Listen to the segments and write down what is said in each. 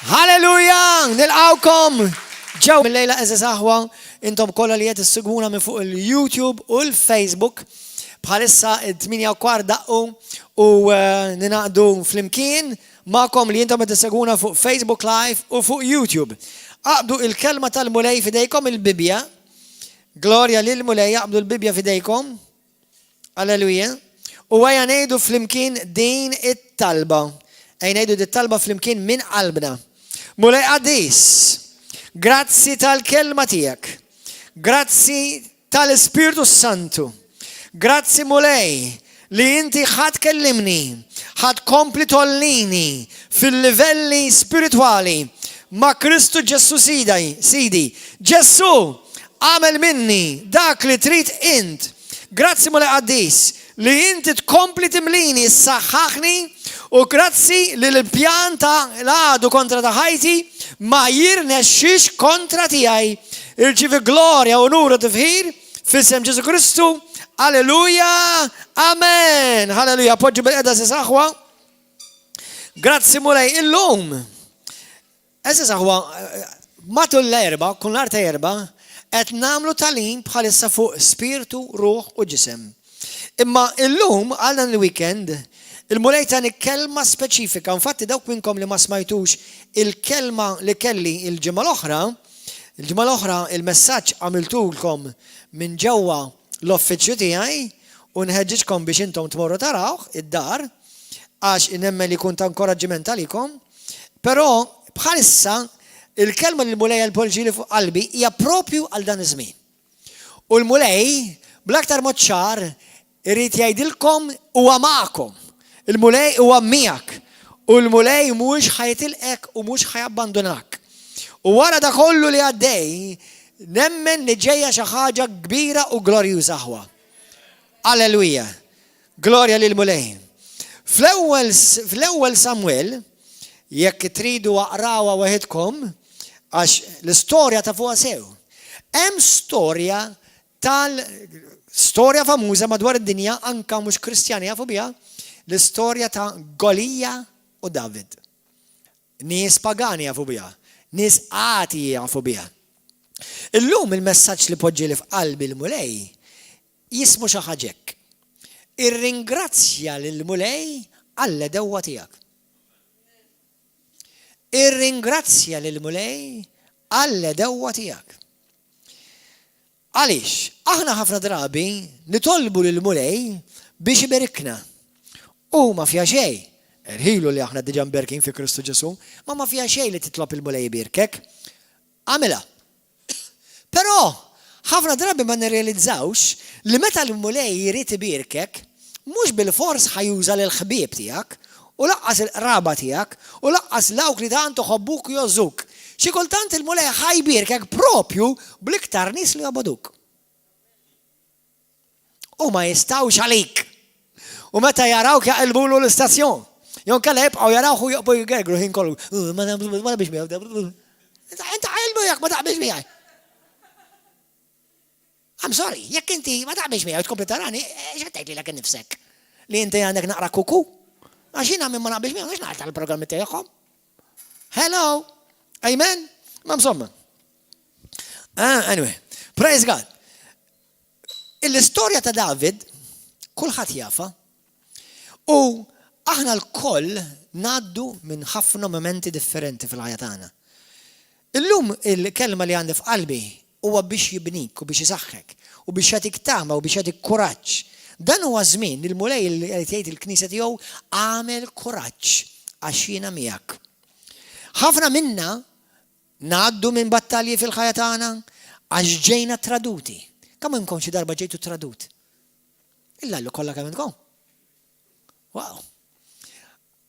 Halleluja! Nilqawkom ġew mill-lejla eżis aħwa intom kollha li qed issegwuna minn fuq il-YouTube u l-Facebook bħalissa 8:15 daqqu u ninaqdu flimkien magħkom li intom qed issegwuna fuq Facebook Live u fuq YouTube. Aqbdu il-kelma tal-mulej fidejkom il-Bibja. Glorja lil mulej jaqbdu l-Bibja fidejkom. Alleluja. U għajja ngħidu flimkien din it-talba. Għajja ngħidu dit-talba flimkien minn qalbna. Mulej Qadis, grazzi tal-kelma tiegħek. Grazzi tal-Ispiritu Santu. Grazzi mulej li inti ħadd kellimni, ħadd kompli tollini fil-livelli spirituali ma' Kristu Ġesu Sidi. Ġesu, għamel minni dak li trid int. Grazzi mulej Qadis li inti tkompli timlini saħħaħni u grazzi li l-pjan ta' l-għadu kontra ta' ħajti ma jirnexxix kontra tiegħi. Irċivi glorja u nur u tifħir f'isem Ġesu Kristu. Alleluja. Amen. Halleluja. Poġġi bil-qeda s-saħwa. Grazzi mulej illum. S-saħwa, matul l-erba, kun l-arta erba, qed namlu talim bħalissa fuq spiritu, ruħ u ġisem. Imma illum għal dan il-weekend il-mulej tani kelma speċifika. Infatti dawk minnkom li ma smajtux il-kelma li kelli il-ġimgħa l-oħra il-messaġġ għamiltulkom minn ġewwa l-offiċju tiegħi u nħeġġitkom biex intom tmorru tarawh id-dar għax nemmen li kun ta' inkoraġġiment għalikom. Però bħalissa il-kelma li l-mulej għal-polġili fuq qalbi hija propju għal dan iż-żmien. U l-mulej bl-aktar mod ċar irid jgħidilkom huwa magħkom. Il-mulej huwa miegħek u l-mulej mhux ħajtilqek u mhux ħajabbandunak. U wara da kollu li għaddej, nemmen li ġejja xi ħaġa kbira u glorjuża aħwa. Alleluja. Glorja lil mulej. Fl-ewwel Samwel, jekk tridu aqrawha waħedkom, għax l-istorja ta' fuqha sew. Hemm storja famuża madwar id-dinja anke mhux Kristjani jafu biha, l-istorja ta' Golija u David. Nies pagani jafu biha, nies qati jafu biha. Illum il-messaġġ li poġġieli f'qalbi l-mulej jismu xi ħaġa hekk. Irringrazzja lill-mulej għall-dewwa tiegħek. Irringrazzja lill-mulej għall-dewwa tiegħek. Għaliex, aħna ħafna drabi nitolbu lill-mulej biex iberikna. U ma fija xej, irħilu li aħna diġà mberkin fi Kristu Ġesu, ma fija xej li titlob il-mulej birkek. Għamela. Però ħafna drabi ma nirrealizzawx li meta l-mulej jrid ibirkek, mhux bil-fors ħajuża l-ħbieb tiegħek, u laqqas il-qraba tiegħek, u laqqas dawk li tant iħobbuk jożuk. Xi kultant il-mulej ħajbirkek propju bl-iktar nies li joboduk. U ma jistgħux għalik. U meta jarawk jaqilbulu l-istazzjon. Jon kalla jibqgħu jarawk u jaqbgħu jgegru ħin kollu. Ma naqbilx miegħu. Inta qilbu jekk ma taqbilx miegħi. I'm sorry, jekk inti ma taqbilx miegħu tkompli tarani, x'qed tgħid lilek innifsek? Li inti għandek naqra kuku? Għax jiena minn ma naqbilx miegħu għax naqra tal-programmi tiegħkom. Hello. Amen? Ma msomma. Anyway, praise God. Il-istorja ta' David kulħadd jafa. U aħna l-koll ngħaddu minn ħafna momenti differenti fil-ħajja tagħna. Illum il-kelma li għandi f'qalbi huwa biex jibnik u biex isaħħek u biex jagħtik tama u biex jagħtik kuraġġ. Dan huwa żmien il-mulej li qed jgħid il-Knisja tiegħu għamel kuraġġ għax jiena miegħek. Ħafna minna ngħaddu minn battalji fil-ħajja tagħna għax ġejna traduti. Kemm inkom xi darba ġejtu tradut? Illa llu kollha kemm inkom. Wow.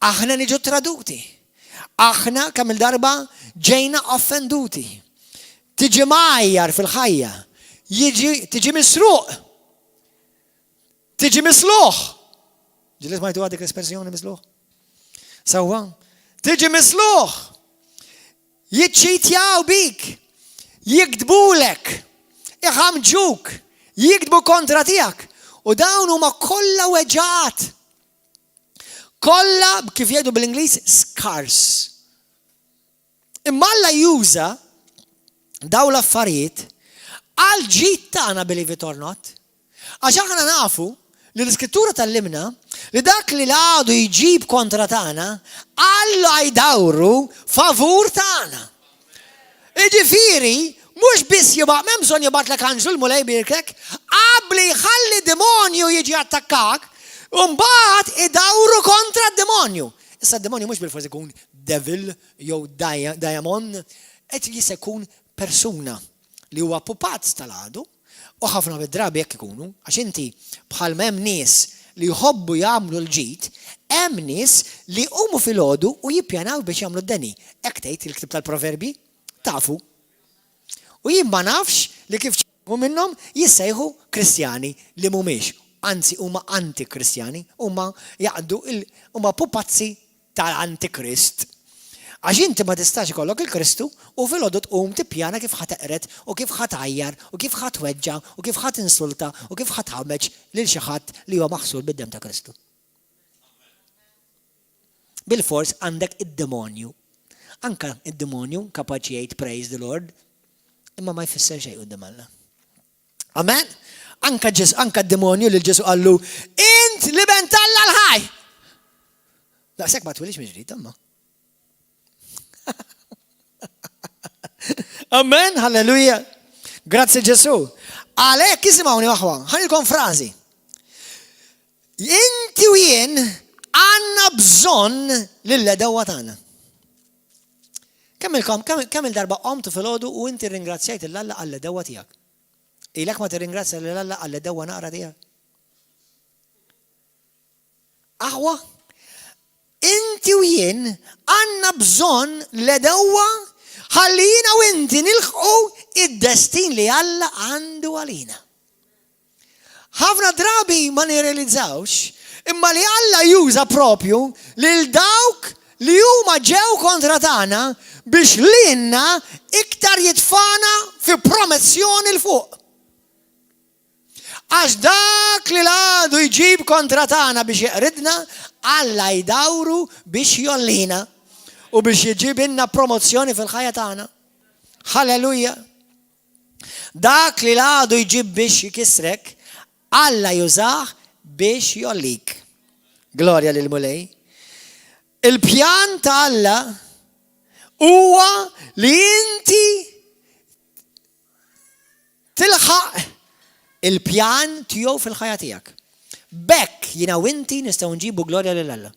Aħna niġu traduti. Aħna kemm il-darba ġejna offenduti. Tiġi majjar fil-ħajja. Tiġi misruq. Tiġi misluħ. Ġilet ma jtu għadik l-espressjoni misluħ? Sawwa. Tiġi misluħ. Jitċitjaw bik. Jikdbulek. Iħamġuk. Jikdbu kontra tiegħek. U dawn huma kollha weġġat. Kollha kif jgħidu bil-Ingliż scars. juża daw l-affarijiet għal ġid tagħna believe it or not. Għax aħna nafu li l-Iskrittura tal-limna li dak li l-għadu jġib kontra tagħna Alla jdawru favur tagħna. Iġifieri mhux biss m'hemm bżonn jibgħatlek anġlu l-mulej birkek, qabli jħalli demonju jiġi attakkak, u mbagħad idawru kontra d-demonju. Issa d-demonju mhux bil-forsi jkun devil jew diamond, qed jista' jkun persuna li huwa pupazz tal-għadu, u ħafna bid-drabi jekk ikunu, għax inti bħal hemm nies li jħobbu jagħmlu l-ġid, hemm nies li jqumu filgħodu u jippjanaw biex jagħmlu d-deni. Hekk tgħid il-ktib tal-Proverbi, tafu. U jien ma nafx li kif ċertu minnhom jissejħu Kristjani li mhumiex, anzi huma antikristjani, huma jaqdu huma pupazzi tal-Antikrist. Għax inti ma tistax ikollok il-Kristu u filgħodu tqum tippjana kif ħateqret u kif ħatgħajjar u kif ħatweġġa u kif ħatinsulta u kif ħatħammeġ lil xi ħadd li huwa maħsul bid-dem ta' Kristu. Bil-fors għandek id-demonju. Anka id-demonju kapaċi jgħid praise the Lord, imma ma jfisser xejn quddiem Alla. Amen? Anka d-demonju li Ġesu qallu int li bent Alla l-ħaj. Daqshekk ma twilix miġrid imma. Amen, halleluja. Grazzi Ġesu. Għalhekk isimgħuni waħwa, ħanilkom frażi. Inti u jien għandna bżonn lill-ledewwa tagħna. Kemm il-darba qomtu filgħodu u inti rringrazzjajt il-Alla għall-ledewwa tiegħek. Ilek ma tirringrazzja lill-Alla għall-ledewwa naqra tiegħek. Aħwa, inti u jien għandna bżonn ledewwa ħalli jiena u inti nilħqu id-destin li Alla għandu għalina. Ħafna drabi ma nirrealizzawx, imma li Alla juża propju lil dawk li huma ġew kontra tagħna biex lilna iktar jitfana fi promozzjoni l fuq. Għax dak li l-għadu jġib kontra tagħna biex jeqridna, Alla jdawru biex jollina u biex jġibinna promozzjoni fil-ħajja tagħna. Halleluja. Dak li l-għadu jġib biex jikisrek, Alla jużah biex jollik. Glorja lil mulej. Il-pjan ta' Alla huwa li inti tilħaq il-pjan tiegħu fil-ħajja tiegħek. Bekk jiena u inti nistgħu nġibu glorja lil Alla.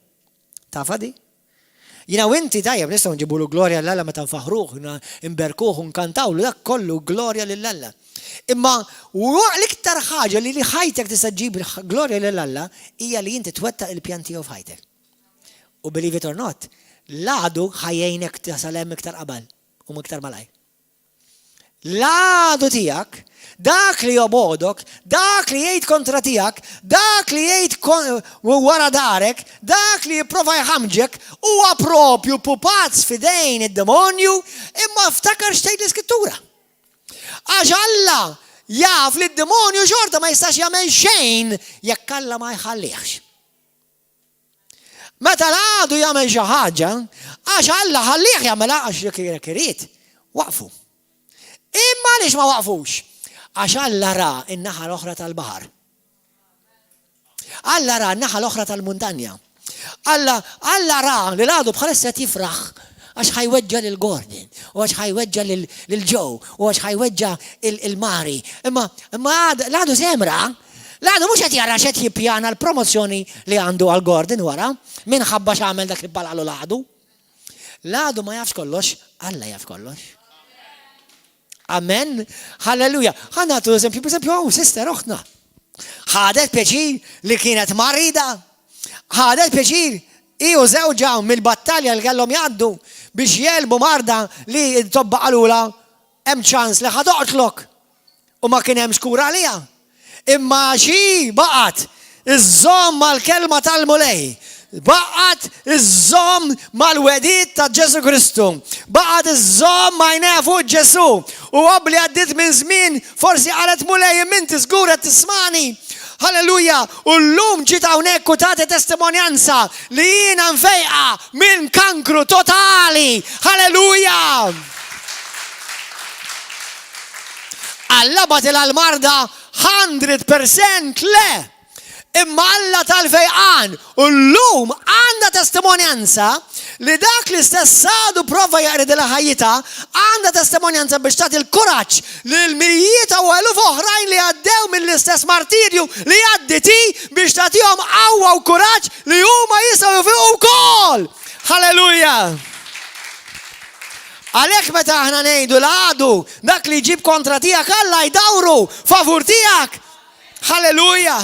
Tafa di? Jiena u inti tajjeb nistgħu nġibulu glorja lil Alla meta nfaħruh, nberkuh u nkantawlu dak kollu glorja lil Alla. Imma l-iktar ħaġa li ħajtek tista' ġġib glorja lil Alla hija li inti twettaq il-pjan tiegħu f'ħajtek. U believe it or not, l-għadu ħajjejnek tasal hemm iktar qabel u iktar malaj. L-għadu tiegħek, dak li jobodok, dak li jgħid kontra tiegħek, dak li jgħid wara darek, dak li jipprova jħamġek huwa propju pupazz fidejn id-demonju, imma ftakar xtejn l-Iskrittura. Għax Alla jaf li d-demonju xorta ma jistax jagħmel xejn jekk Alla ma jħallihx. Meta l-għadu jagħmel xi ħaġa, għax Alla ħallih jagħmelha għax jekk irid, waqfu. Imma għaliex ma waqfux? Għax Alla ra n-naħa l-oħra tal-baħar. Alla ra n-naħa l-oħra tal-muntanja. Alla ra li l-għadu bħalissa jifraħ għax ħajweġġa lil-Gordon, u għax ħajweġġa lil-Joe, u għax ħajweġġa il-Mari. Imma l-għadu semra, l-għadu mux għet jara xet jippjana l-promozzjoni li għandu għal-Gordon wara, minħabba xamel dak li balalu l-għadu. L-għadu ma jafx kollox, Alla jaf kollox. Amen. Halleluja. Ħanatu eżempju, għaw, sister oħtna. ħadet pjaċir li kienet marrida. ħadet pjaċir iju zewġa mill-battalja li kellhom jgħaddu biex jelbu marda li tobba qalula hemm ċans li ħadoqtlok u ma kien hemm xkura għalija. Imma xi baqgħet iżżomm mal-kelma tal-mulej. Baqgħet iżżomm mal-wedid ta' Ġesu Kristu. Baqgħet iżżomm ma' fuq Ġesu. U qabli għaddit minn żmien forsi qalet mulej minti żgur qed tismani. Halleluja. U llum ġiet hawnhekk u tagħti testimonjanza li jiena nfejqa minn kankru totali. Halleluja. Alla batilha l-marda 100% le. Imma Alla tal-fejqan u llum għandha testimonjanza li dak l-istess sadu prova jaqridilha ħajjita għandha testimonjanza biex tagħti l-kuraġġ lil mijiet u eluf oħrajn li għaddew mill-istess martirju li għadditi biex tagħtihom qawwa u kuraġġ li huma jistgħu jfiqu wkoll. Halleluja! Għalhekk meta aħna ngħidu l-għadu dak li jġib kontra tiegħek Alla jdawru favur tiegħek. Halleluja!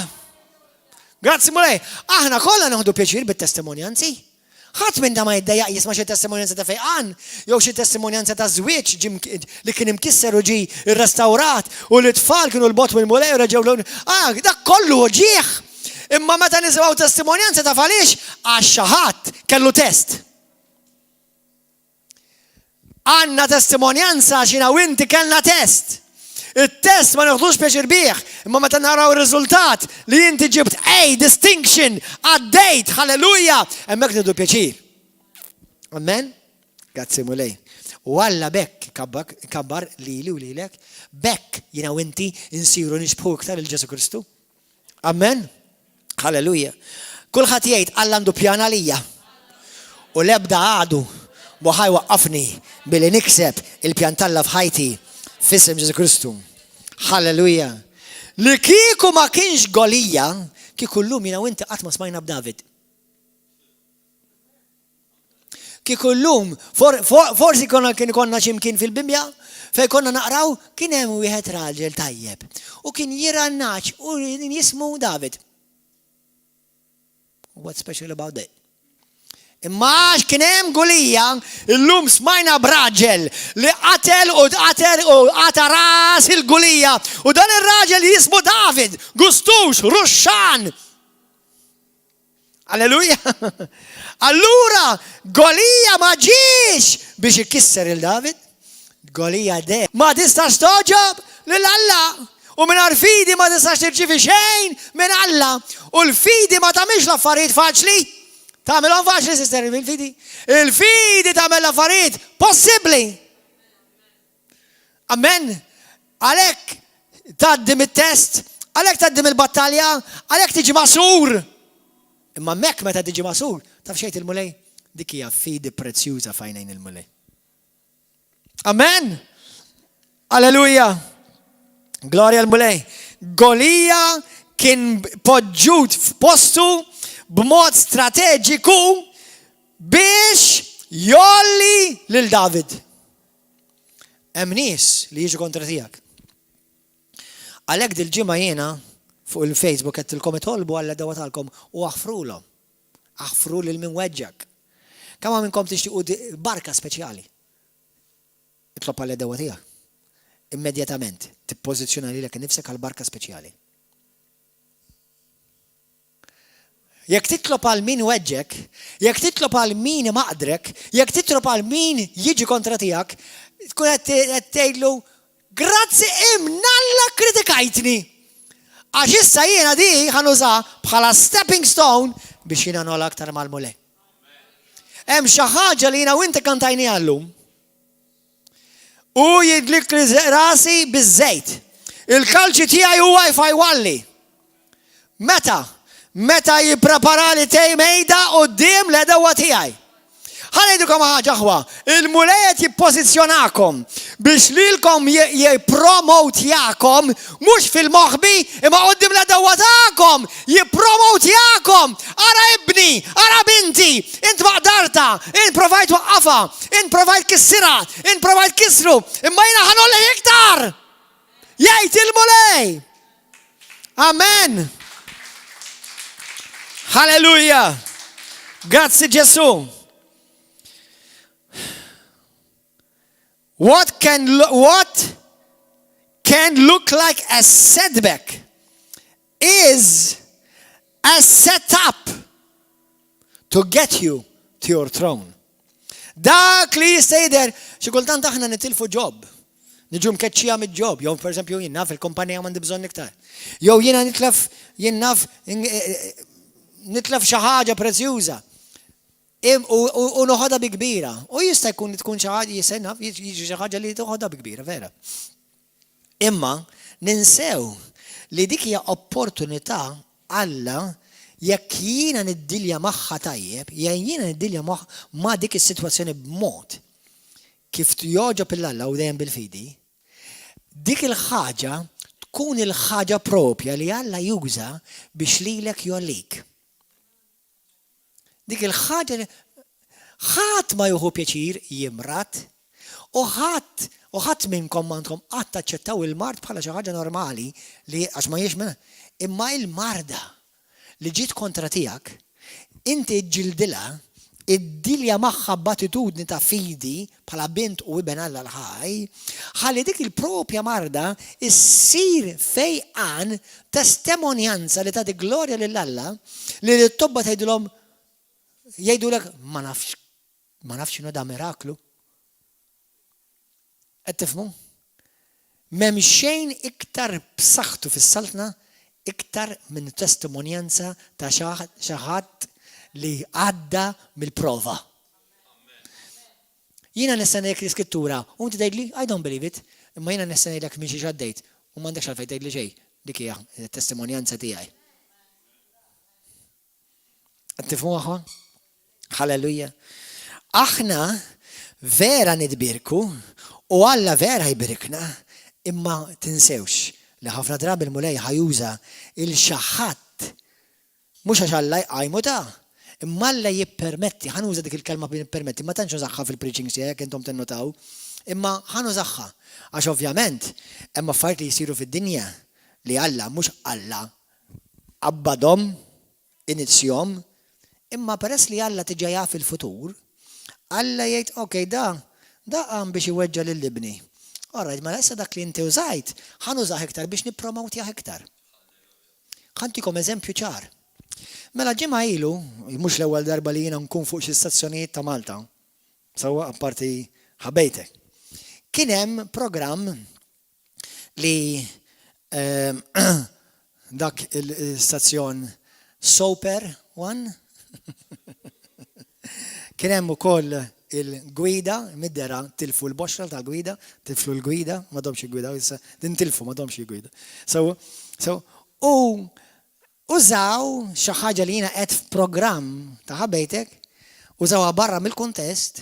Grazzi mulej. Aħna kollha naħdu pjaċir bit-testimonjanzi. Ħadd minn da ma jiddejjaq jisma' xi testimonjanza ta' fejqan, jew xi testimonjanza ta' żwieġ li kien imkisser u ġie irrestawrat u l-tfal kienu l-bot mill-mulej u reġgħu dak kollu ġieħ. Imma meta nisimgħu testimonjanza ta' għaliex għax xi ħadd kellu test. Għandna testimonjanza xina u inti kellna test. Il-test ma naħdux pjaċir bih, imma meta naraw ir-riżultat li inti ġibt distinction, għaddejt, halleluja, hemmhekk nidu pjaċir. Amen? Grazzi mulej. U Alla bekk kabbar lili u lilek, bekk jiena u inti insiru nixbħu iktar il-Ġesu Kristu. Amen? Halleluja. Kulħadd jgħid Alla għandu pjan għalija. U l-ebda għadu mu ħajwaqqafni billi nikseb il-pjan Alla f'ħajti. F'isem Ġesu Kristu. Halleluja. Li kieku ma kienx Golija, kieku llum jiena u inti qatt ma smajna b'David. Kieku llum forsi kien konna x'imkien fil-Bibja fejn konna naqraw kien hemm wieħed raġel tajjeb u kien jirannaċ u jismu David. What's special about that? Imma kien hemm Golija, illum smajna b'raġel li qatel u qata ras il-Golija u dan ir-raġel jismu David, Gustux, Ruxxan. Alleluja. Allura Golija ma ġiex biex ikisser il-David. Golija de. Ma tistax toġob lil Alla. U mingħajr fidi ma tistax tirċievi xejn minn Alla. U l-fidi ma tagħmilx l-affarijiet faċli. Tagħmilhom faċli sister il-fidi. Il-fidi tagħmel affarijiet possibbli. Amen. Għalhekk tgħaddim it-test, għalhekk tgħaddim il-battalja, għalhekk tiġi masur. Imma hemmhekk meta tiġi masur, taf xejn il-mulej, dik hija fidi prezzjuża f'għajnejn il-mulej. Amen. Alleluja. Glorja l-mulej. Golija kien poġġut f'postu b'mod strateġiku biex jolli lil David. Hemm nies li jiġu kontra tiegħek. Għalhekk dil-ġimgħa jiena fuq il-Facebook qed tilkom itolbu Alla dewwa tagħkom u aħfrulhom. Aħfru lil min weġġak. Kemm minnkom tixtiequ barka speċjali. Itlob Alla dewwa tiegħek. Immedjatament tippożizzjona lilek innifsek għal barka speċjali. Jekk titlob għal min weġġek, jekk titlob għal min maqdrek, jekk titlob għal min jiġi kontra tiegħek, tkun qed tgħidlu grazzi Alla kritikajtni. Għax issa jiena di ħanuża bħala stepping stone biex jiena nagħmel aktar mal-mulej. Hemm xi ħaġa li jiena u inti kantajni għallum. U jidlik rasi biż-żejt. Il-kalċi tiegħi huwa jfajwalli. Meta jipprepara li tej mejda quddiem l-edewwa tiegħi. Ħanejdukom ħaġa ħwa, il-mulej jippożizzjonakom biex lilkom jippromotjakom mhux fil-moħħbi imma quddiem l-edewwa tagħkom jippromotjakom. Ara ibni, ara binti, int maqdarta, int provajt waqqafha, int provajt kissira, int provajt kisru, imma jiena ħanollek iktar. Jgħid il-mulej. Amen. Halleluja. Grazzi Ġesu. What can look like a setback is a setup to get you to your throne. Dak li jistejder, xi kultant aħna nitilfu job. Niġu mkeċċija mid-job, jew pereżempju jien naf il-kumpanija m'għandi bżonn iktar. Jew jiena nitlef xi ħaġa prezzjuża. U noħodha bi kbira. U jista' tkun xi ħaġa jiġi xi ħaġa li toħodha bi kbira, vera. Imma ninsew li dik hija opportunità Alla jekk jiena niddilja magħha tajjeb, jiena niddilja ma' dik is-sitwazzjoni b'mod kif joġob il-Alla u dejjem bil-fidi, dik il-ħaġa tkun il-ħaġa propja li Alla juża biex lilek jollik. Dik il-ħaġa li ħadd ma juhu pjaċir jimrat u ħadd minnkom għandkom qatt taċċettaw il-mard bħala xi ħaġa normali li għax ma jiex minna. Imma il-marda li ġiet kontra tiegħek, inti ġildilha, iddilja magħha b'attitudni ta' fidi bħala bint u iben Alla l-ħaj, ħalli dik il-propja marda issir fejqan testimonjanza li tagħti glorja lill-Alla li t-tobba tgħidulhom jgħidulek ma nafx x'inhu da miraklu. Qed tifhmu? M'hemm xejn iktar b'saħħtu fis-saltna iktar minn testimonjanza ta' xi ħadd li għadda mill-prova. Jiena nista' ngħidlek l-iskrittura u inti tgħidli I don't believe it, imma jiena nista' ngħidlek minn xi għaddejt u m'għandekx għalfejn tgħidli xejn, dik hija t-testimonjanza tiegħi. Qed tifhmu aħwa? Halleluja. Aħna vera nidbirku u Alla vera jbirikna, imma tinsewx li ħafna drabi l-mulej ħajuża il-xaħat mhux għax Alla jqajmu ta' imma Alla jippermetti, ħanuża dik il-kelma jippermetti, ma tantx użaħħa fil-preaching tiegħek intom tinnotaw, imma ħanużaħħa għax ovvjament hemm affarijiet li jsiru fid-dinja li Alla mhux Alla abbadhom inizzjahom, imma peress li Alla tiġa jaf il-futur, Alla jgħid okej da qam biex iweġġa lill-ibni. Alright, ma issa dak li inti użajt, ħanużah iktar biex nippromawtih iktar. Ħantikom eżempju ċar. Mela ġimgħa ilu, mhux l-ewwel darba li jiena nkun fuq xi stazzjonijiet ta' Malta, sewwa apparti ħabejtek. Kien hemm programm li dak il-stazzjon Soper One kien hemm ukoll il-gwida, middera, tilfu l-boxra tal-gwida, tilfu l-gwida, ma domx il-gwida, din tilfu, ma domx il-gwida. U użaw xi ħaġa li jiena qed f'programm ta' ħabejtek, użawha barra mill-kuntest,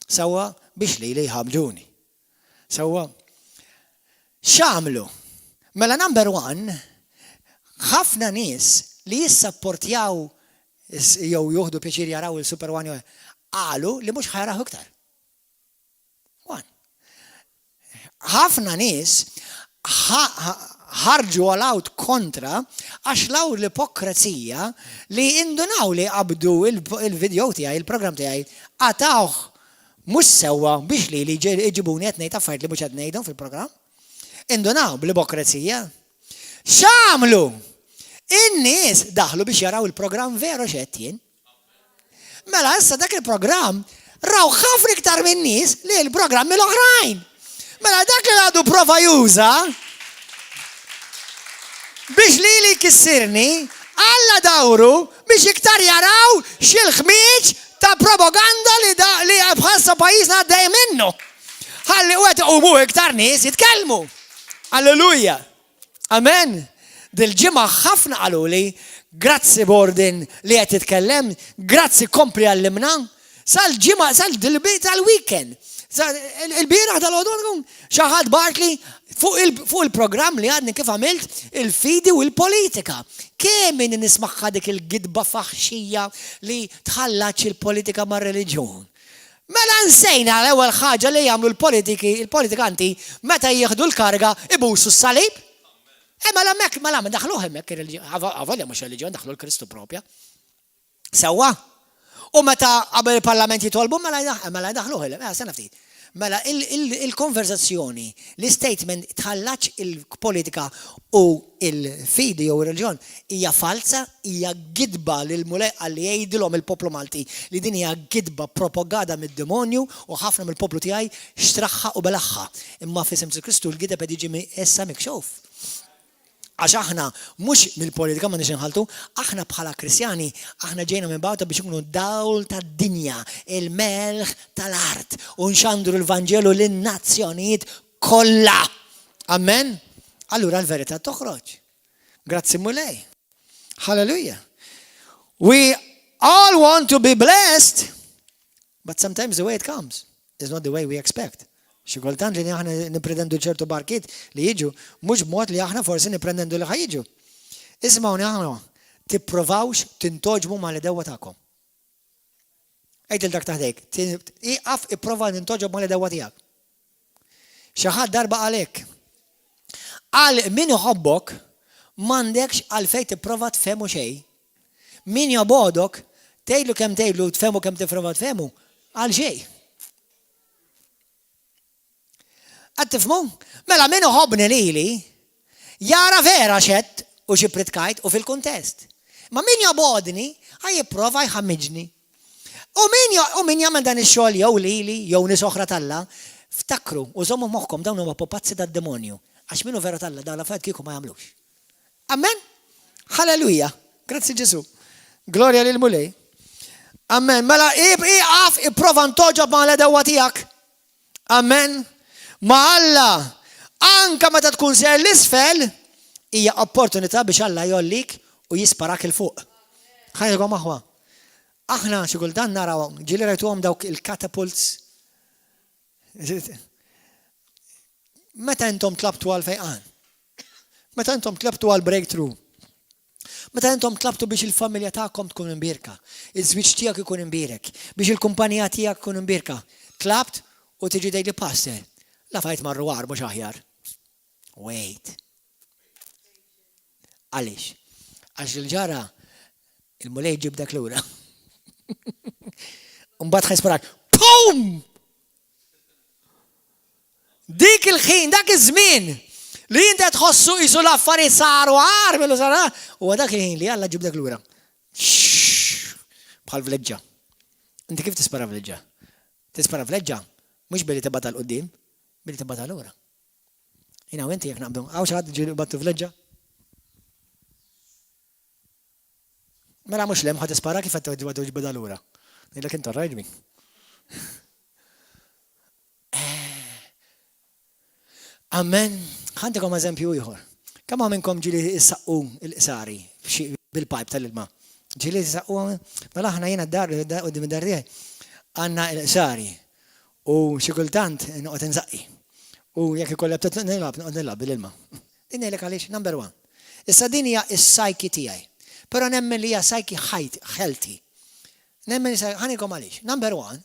sewwa biex li jħabbġuni. Sewwa x'għamlu? Mela number one, ħafna nies li jissapportjaw jew joħdu pjaċir jaraw il-Super One qalu li mhux ħajraħu iktar. Ħafna nies ħarġu għal-out kontra għax law l-ipokrazija li indunaw li qabdu il-video tiegħi, il-programm tiegħi, għatawh mhux sewwa biex li jġibuni qed ngħid affarijiet li mhux qed ngħidhom fil-programm. Indunaw bl-ipokrazija. X'għamlu? In-nies daħlu biex jaraw il-programm veru x'qed jien. Mela issa dak il-programm raw ħafna iktar minn nies li l-programmi l-oħrajn. Mela dak li għadu prova juża biex li kissirni Alla dawru biex iktar jaraw xil-ħmieġ ta' propaganda li bħassa pajjiżna għaddej minnu. Ħalli u iktar nies jitkellmu. Alleluja. Amen. Dil-ġimgħa ħafna qaluli grazzi Borden li qed titkellem, grazzi kompli għallimna, sal-ġimgħa sal-weekend. Il-bieraħ tal-għodun xi ħadd Bartli fuq il-programm li għadni kif għamilt il-fidi u l-politika. Kemm min nismaħħa dik il-gidba faħxija li tħallax il-politika mar-reliġjon. Mela nsejna l-ewwel ħaġa li jagħmlu il-politikanti meta jieħdu l-karga ibusu s-salib. Mela daħluh hemmhekk għavolja mhux reliġjon daħlu l-Kristu propja. Sewwa. U meta qabel il-Parlament jitolbu mela daħluh sena ftit. Mela il-konverzazzjoni, l-statement tħallax il-politika u il-fidi u il-reliġjon hija falsa, hija gidba lil mulej għalli jgħidilhom il-poplu Malti li din hija gidba propaganda mid-demonju u ħafna mill-poplu tiegħi xtraħħa u belaħħa. Imma f'isem Kristu l-gideb qed jiġi issa mikxuf. Għax aħna mhux mill-politika ma nix inħaltu, aħna bħala Kristjani, aħna ġejna minn bawta biex ikunu dawl tad-dinja, il-melħ tal-art, u nxandru l-Vanġelu lin-nazzjonijiet kollha. Amen? Allura l-verità toħroġ. Grazzi mulej. Hallelujah. We all want to be blessed, but sometimes the way it comes is not the way we expect. Xi kultant li aħna nippretendu ċertu barkiet li jiġu mhux b'mod li aħna forsi nippretendu li ħajġu. Ismawni aħna tipprovawx tintoġbu mal-idewwa tagħkom. Ejt il-dak taħdejk, iqaf ipprova nintoġob mal-idewwa tiegħek. Xi ħadd darba għalek. Għal min iħobbok m'għandekx għalfejn tipprova tfehmu xejn. Min jobodok tgħidlu kemm tgħidlu tfehmu kemm tipprova tfehmu għal xejn. Qed tifhmu? Mela min iħobbni lili jara vera xett u xi pritkajt u fil-kuntest. Ma min jobodni ħaj jipprova jħammiġni. U min jagħmel dan ix-xogħol jew lili jew nies oħra talla, ftakru u żommu moħħkom dawn huma pupazzi tad-demonju għax minnu vera talla dawn l-affarijiet kieku ma jagħmlux. Amen? Halleluja. Grazzi Ġesu. Glorja lil mulej. Amen. Mela iqaf ipprova ntoġob mal-edewwa tiegħek. Amen. Ma Alla anke meta tkun ser l-isfel hija opportunità biex Alla jollik u jisparak il fuq. Ħajjkom aħwa. Aħna xi kultant naraw ġieli rajtuhom dawk il-catapults. Meta intom tlabtu għal fejqan? Meta intom tlabtu għal breakthrough? Meta intom tlabtu biex il-familja tagħkom tkun imbirka, iż-żwieġ tiegħek ikun imbirek, biex il-kumpanija tiegħek tkun imbirka, tlabt u tiġi dejli passer. La fajt marru għar mhux aħjar. Wait. Għaliex? Għax il-ġara il-mulej ġibdak lura. Mbagħad ħajsparak. Pum! Dik il-ħin, dak iż-żmien li inti tħossu qisu l-affarijiet saru għar millu sara, u dak il-ħin li Alla ġibdak lura. Bħal vleġġa. Inti kif tispara vleġġa? Tispara vleġġa mhux billi tibgħat l qudiem, billi tibgħat lura. Jiena u inti jekk naqbdu, hawn xi ħadd ġieli battu vleġġa? Mela mhux lem ħadd tispara kif qed ġibda lura. Ngħidlek inti rajġmi. Amen. Ħantikom eżempju ieħor. Kemm minnkom ġieli issaqqu l-qsari bil-pipe tal-ilma. Ġieli issaqqu mela aħna jiena d-dar qudiem id-dar tiegħi għandna l-qsari u xi kultant noqgħod inżaqqi. U jekk ikolli nilgħab bil-ilma. Din ngħidlek għaliex number one. Issa din hija s-sajki tiegħi. Però nemmen li hija sajki healthy. Nemmen ħanikom għaliex. Number one,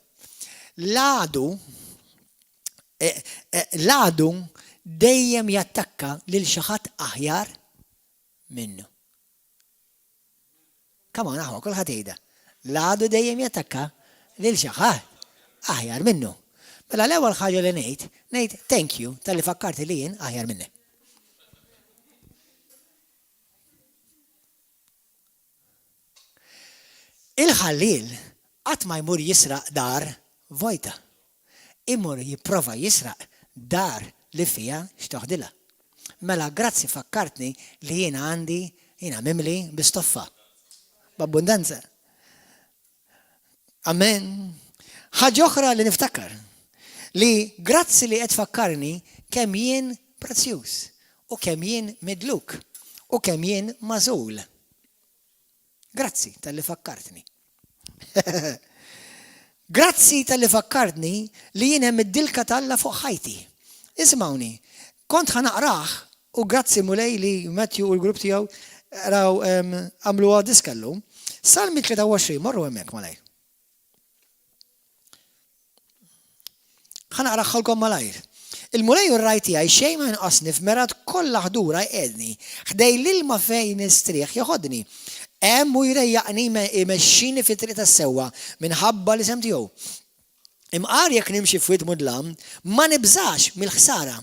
l-għadu dejjem jattakka lil xi ħadd aħjar minnu. Come on, aħwa kulħadd jgħidha. L-għadu dejjem jattakka lil xi ħadd aħjar minnu. Mela l-ewwel ħaġa li ngħid thank you tal-li fakkarti li jien aħjar minni. Il-ħallil qatt ma jmur jisraq dar vojta. Imur jipprova jisraq dar li fija x'toħdilha. Mela grazzi fakkartni li jiena mimli bistoffa. B'abbundanza. Amen. Ħaġa oħra li niftakar li grazzi li qed fakkarni kemm jien prezzjuż u kemm jien midluk u kemm jien magħżul. Grazzi tal-li fakkartni. Grazzi tal-li fakkartni li jien hemm id-dilka talla fuq ħajti. Ismawni, kont ħanaqrah u grazzi mulej li Matthew u l-grupp tiegħu raw għamlu diskallu. Salmi 23, morru hemmhekk malaj. ħanaqraħħalkom malajr. Il-mulej u r-rajti għaj xej ma jinqasni f'merat kollha ħdura jqedni. Ħdej l-ilma fejn istrieħ joħodni. Hemm u jrejjaqni imexxini fit-triq tas-sewwa minħabba li sem tiegħu. Imqar jekk nimxi f'wied mudlam ma nibżax mill-ħsara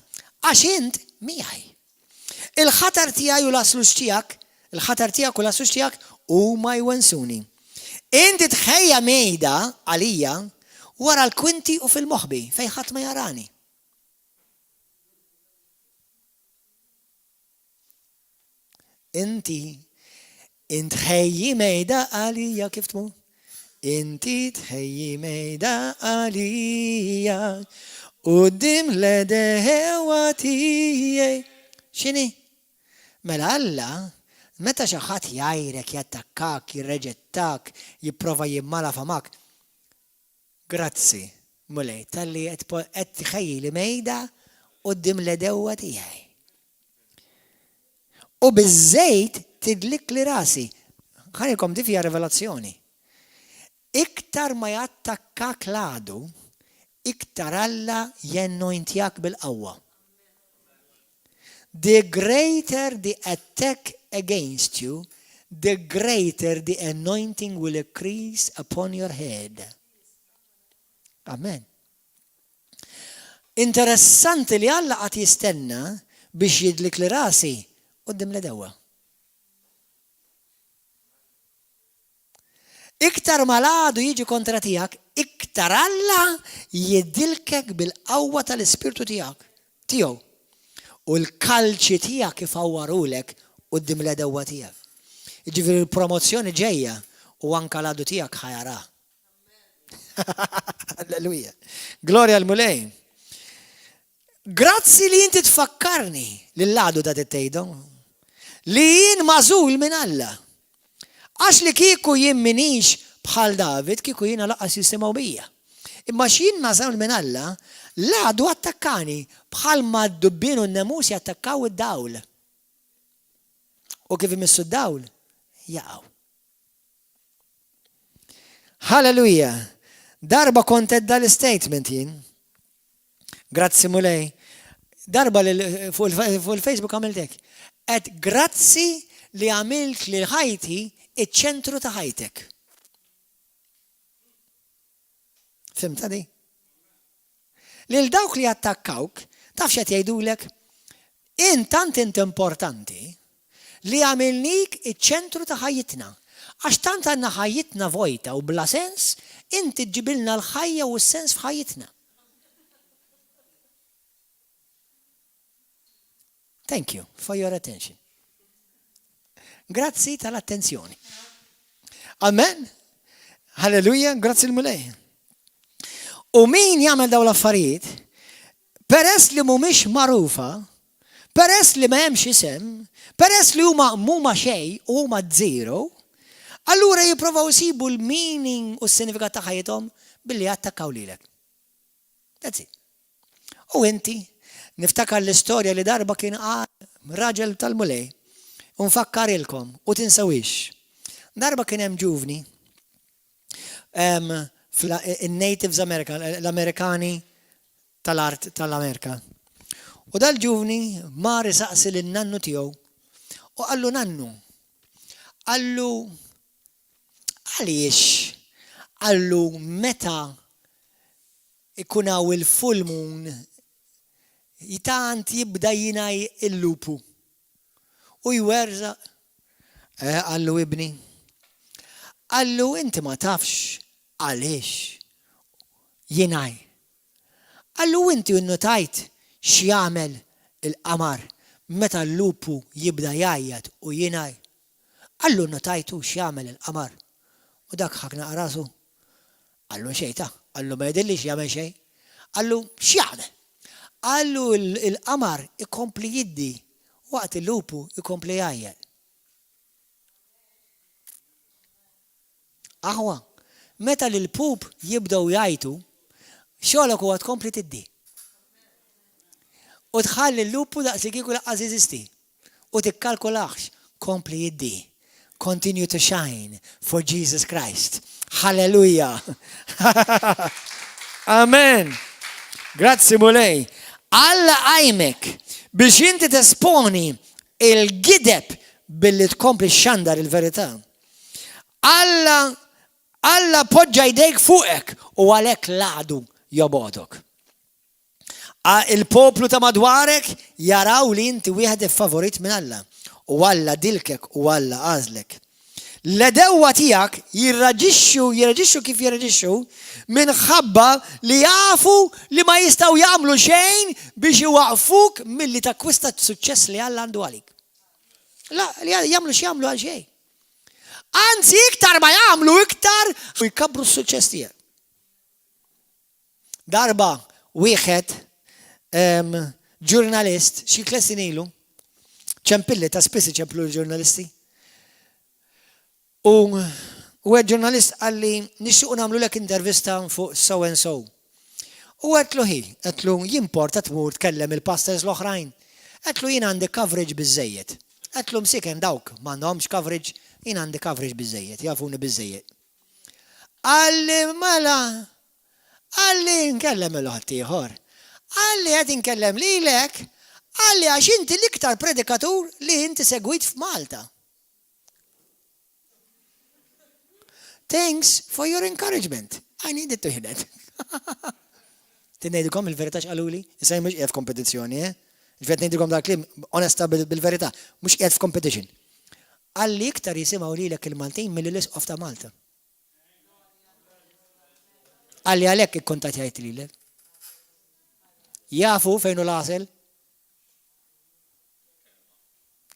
għax int miegħi. Il-ħatar tiegħi u l-aslux tiegħek, il-ħatar tiegħek u l-aslux tiegħek huma jwensuni. Inti tħejja mejda għalija wara l-kwinti u fil-moħbi fejn ħadd ma jarani. Inti tħejji mejda għalija kif tmu? Inti tħejji mejda għalija qudiem l-edewa tiegħi. X'inhi? Mela Alla, meta xi ħadd jgħajrek, jattakkak, jirreġettak, jipprova jimmala famak, grazzi, mulej, tal-li qed tħejjili mejda qudiem l-edewa tiegħi. U biż-żejt tidlik li rasi. Ħanikom di fija rivelazzjoni. Iktar ma jattakkak l-għadu, iktar Alla jennointjak bil-qawwa. The greater the attack against you, the greater the anointing will increase upon your head. Amen. Interessanti li Alla qed jistenna biex jidlik li rasi qudiem l-edewa. Iktar ma l-għadu jiġi kontra tiegħek, iktar Alla jiddilkek bil-qawwa tal-Ispirtu tiegħu. U l-kalċi tiegħek ifawwarulek qudiem l-edewa tiegħek. Jiġifieri l-promozzjoni ġejja u anke l-għadu tiegħek ħajara. Alleluja. Glorja l-mulej. Grazzi li inti tfakkarni lill-għadu da tittejdu. Li jien mażul minn Alla. Għax li kieku jien minix bħal David, kieku jiena laqqas jisimaw bija. Imma x'jien mażul minn Alla, l-għadu attakkani bħal ma d-dubbin u n-nemus jattakkaw id-dawl. U kif imissu d-dawl, jaqaw. Halleluja. Darba kontet dal-statement jien. Grazzi mulej. Darba fuq il-Facebook għamiltek. Et grazzi li għamilt li ħajti iċ-ċentru ta' ħajtek. Fimta di? Lil dawk li attakkawk, taf x'qed jgħidulek, tant int importanti li għamilnik iċ-ċentru ta' ħajjitna. Għax tant għandna ħajjitna vojta u bla sens, inti ġibilna l-ħajja u s-sens f'ħajjitna. Thank you for your attention. Grazzi tal-attenzjoni. Amen. Halleluja, grazzi l-mulej. U min jagħmel daw l-affarijiet, peress li mhumiex magħrufa, peress li m'hemmx isem, peress li huma xejn u huma zero, allura jippruvaw isibu l-meaning u s-sinifikat ta' ħajjithom billi attakkaw lilek. That's it. U inti niftakar l-istorja li darba kien raġel tal-mulej, unfakkarilkom u tinsawix. Darba kien hemm ġuvni, natives America, l-Amerikani tal-art tal-Amerika. U dal-ġuvni mar saqsi lin-nannu tiegħu u qallu nannu, qallu għaliex, qallu meta ikun hawn il-full moon jitant jibda jinaj il-lupu. U jwerza, għallu ibni, għallu inti ma tafx għaliex jinaj. Għallu inti unnotajt x'jagħmel il-qamar meta l-lupu jibda jajjat u jinaj. Għallu notajtu x'jagħmel il-qamar. U dak ħakna qarasu. Għallu xejta, għallu ma jidillix jagħmel xejn. Għallu x'jagħmel? Għallu il-qamar ikompli jiddi waqt il-lupu ikompli jajjat. Aħwa, meta l-pup jibdaw jajtu, xogħlok huwa tkompli tiddi. U tħalli l-lupu daqs li kieku laqqas jeżisti. U tikkalkulax, kompli jiddi. Continue to shine for Jesus Christ. Hallelujah. Amen. Grazzi mulej. Alla għajmek biex inti tesponi il-gideb billi tkompli xandar il-verità. Alla poġġa jdejk fuqek u għalek laqdu jobodok. Il-poplu ta' madwarek jaraw li inti wieħed favorit minn Alla. U Alla dilkek u Alla għażlek. L-edewa tiegħek jirraġixxu kif jirraġixxu minħabba li jafu li ma jistgħu jagħmlu xejn biex iwaqfuk milli takkwista suċċess li Alla għandu għalik. La, li jagħmlu x'jagħmlu għal xejn. Anzi, iktar ma jagħmlu iktar u jkabbru s-suċċess tiegħek. Darba wieħed ġurnalist xi klessin ilu ċempilli ta' spiss ċemplu l-ġurnalisti. U għed ġurnalist għalli nixtiequ nagħmlu lek intervista fuq so and so. U għetlu jimporta tmur tkellem il-pastors l-oħrajn. Għetlu jien għandi coverage biżejjed. Għetlu msiken dawk m'għandhomx coverage, jien għandi coverage biżejjed, jafuni biżejjed. Għalli mela, għalli nkellem il-ħadd ieħor. Għalli qed inkellem lilek, għalli għax inti l-iktar predikatur li inti segwit f'Malta. Thanks for your encouragement. I needed to hear that. Tinnejdukom il-verità x'qaluli? Issa mhux qiegħed f'kompetizzjoni, Ġifiet ngħidilkom dak klim onesta bil-verità, mhux qiegħed f'competition. Għalli iktar jisimgħu lilek il-Maltin mill-Isqof ta' Malta. Għalli għalhekk ikkuntattjajt lilek. Jafu fejn hu l-għasel?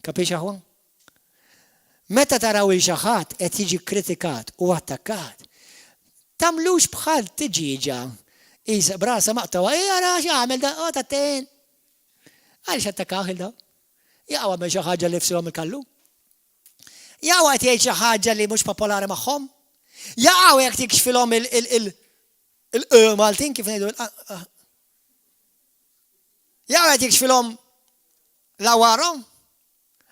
Kapix aħwa? Meta taraw il xi ħadd qed jiġi kritikat u attakkat, tamlux bħal tiġiġa isa brasa maqtawa, ara x'għamel da, tatten. Għaliex attakkaw il-daw? Jaqgħu għamel xi ħaġa li fsilhom il-kallu? Jaqgħu qed jgħid xi ħaġa li mhux popolari magħhom? Jaqgħu jekk tikxfilhom il-Maltin kif ngħidu jaqgħu qed jikxfilhom l-awarhom?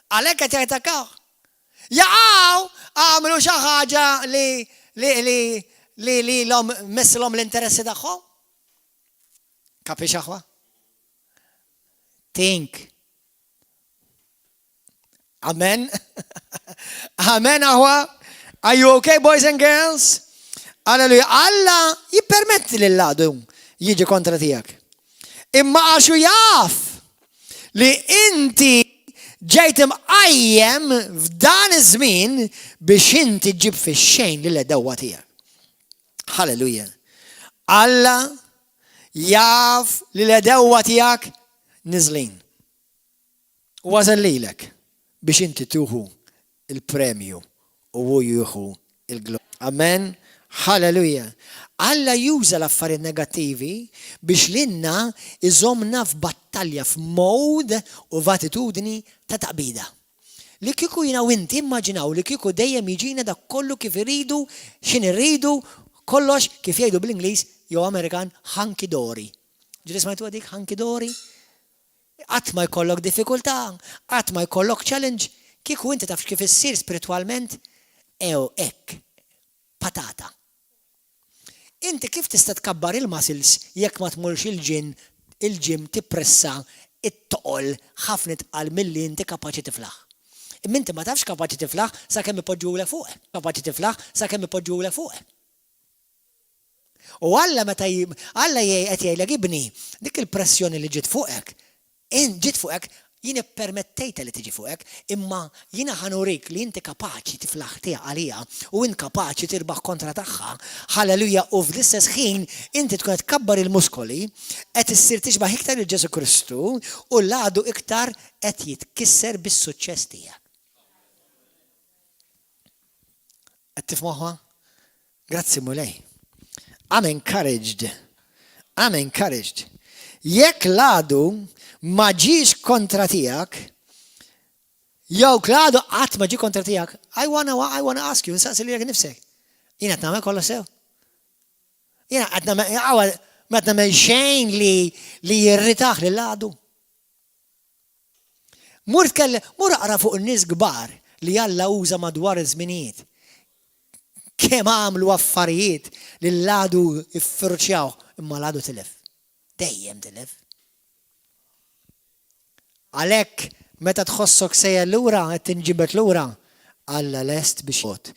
Għalhekk qed jattakkaw. Jaqgħu għamlu xi ħaġa li l-hom messilhom l-interessi tagħhom? Kapix aħwa? Think. Amen? Amen aħwa? Are you okay, boys and girls? Alleluja. Alla jippermetti lill-għadu jiġi kontra tiegħek. Imma għaxu jaf li inti ġejt imqajjem f'dan iż-żmien biex inti ġib fix-xejn lil dewwa tiegħek. Halleluja. Alla jaf li l-dewwa tiegħek niżlin. Wasal lilek biex inti tuħu il-premju u hu jieħu il-glorja. Amen. Halleluja. Alla juża l-affarijiet negattivi biex lilna iżomna f'battalja f'mod u f'attitudni ta' taqbida. Li kieku jiena u inti immaġinaw li kieku dejjem jiġina dak kollu kif iridu, x'in irridu, kollox kif jgħidu bl-Ingliż jew Amerikan hunky dory. Ġieli smajtu dik hunky dory? Qatt ma jkollok diffikultà, qatt ma jkollok challenge, kieku inti taf kif issir spiritwalment, hekk patata. Inti kif tista' tkabbar il-muscles jekk ma tmurx il-ġim tippressa it-toqol ħafna tqal milli inti kapaċi tiflaħ. Imma inti ma tafx kapaċi tiflaħ sakemm ipoġġulek fuq. Kapaċi tiflaħ sakemm ipoġġulek fuq. U Alla meta Alla qed jgħidlek ibni dik il-pressjoni li ġiet fuqek, ġiet fuqek jien ippermettejta li tiġi fuqek, imma jiena ħanurik li inti kapaċi tiflaħ tiegħek għaliha u int kapaċi tirbaħ kontra tagħha. Halleluja. U fl-istess ħin inti tkun qed tkabbar il-muskoli, qed issir tixbaħ iktar lil Ġesu Kristu u l-għadu iktar qed jitkisser bis-suċċess tiegħek. Qed tifhmuha? Grazzi mulej. I'm encouraged. I'm encouraged. Jekk l-għadu ma ġiex kontra tiegħek, jew l-għadu qatt ma ġie kontra tiegħek, I wanna ask you, nsaqsi lilek nifsek. Jiena qed nagħmel kollha sew. Jiena qed nagħmel xejn li jirritaħ lill-għadu. Mur aqra fuq in-nies kbar li Alla uża madwar iż-żminijiet. Kemm għamlu affarijiet li l-għadu iffirċjaw imma l-għadu tilef. Dejjem tilef. Għalhekk meta tħossok sejja lura qed tinġibet lura, Alla lest biex jgħod.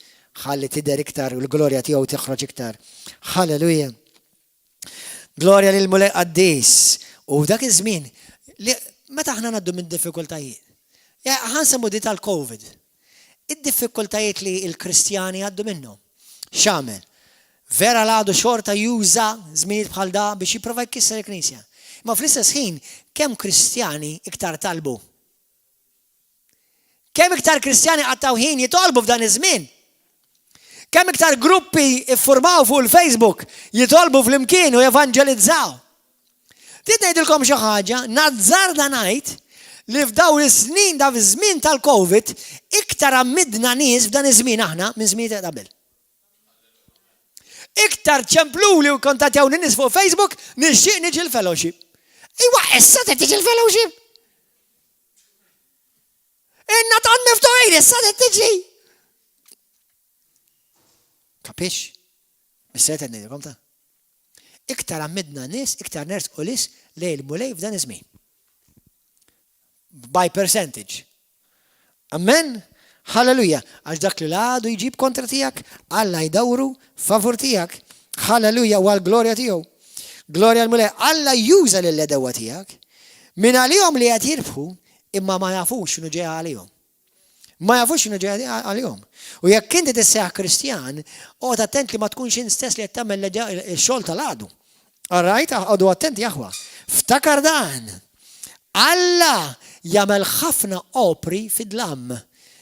Ħalli tidher iktar u l-glorja tiegħu toħroġ iktar. Halleluja. Glorja lil Mulej Qaddis. U dak iż-żmien meta aħna ngħaddu minn diffikultajiet. Ħansemmu di tal-COVID. Id-diffikultajiet li l-Kristjani għaddu minnhom. X'għamel? Vera l-għadu xorta juża żminijiet bħal da biex jipprova jkisser il-Knisja. Ma fl-istess ħin, kemm Kristjani iktar talbu? Kemm iktar Kristjani għattaw ħin jitolbu f'dan iż-żmien? Kemm iktar gruppi iffurmaw fuq il-Facebook jitolbu fl-imkien u jevanġelizzaw? Titnejdilkom xi ħaġa, nazzarda ngħid li f'daw is-snin da fiż-żmien tal-COVID iktar ammidna nies f'dan iż-żmien aħna minn żmien ta' qabel. Iktar ċempluli u kontattjaw nies fuq Facebook nixtieq niġi l-fellowship. Iwa issa tiġi l-fellowship. Inna ton miftuħin issa tiġi. Kapix? Mis-seta ngħidilkom ta'. Iktar ammidna nies, iktar nersqu lis lejl mulej f'dan iż-żmien. By percentage. Amen? Halleluja. Għax dak li l-għadu jġib kontra tijak, Alla jdawru favur tijak. Halleluja, u għal-glorja tijaw. Glorja l-mulej. Alla juża l-ledewa tijak. Min għalijom li għat jirbħu, imma ma jafux xinu ġeja għalijom. Ma jafux xinu ġeja għalijom. U jekk inti tisseħ kristjan, għod attent li ma tkunx stess li għattamel il-xol tal-għadu. Alright? Għadu attent jaħwa. Ftakar dan. Alla jagħmel ħafna opri fid-dlam.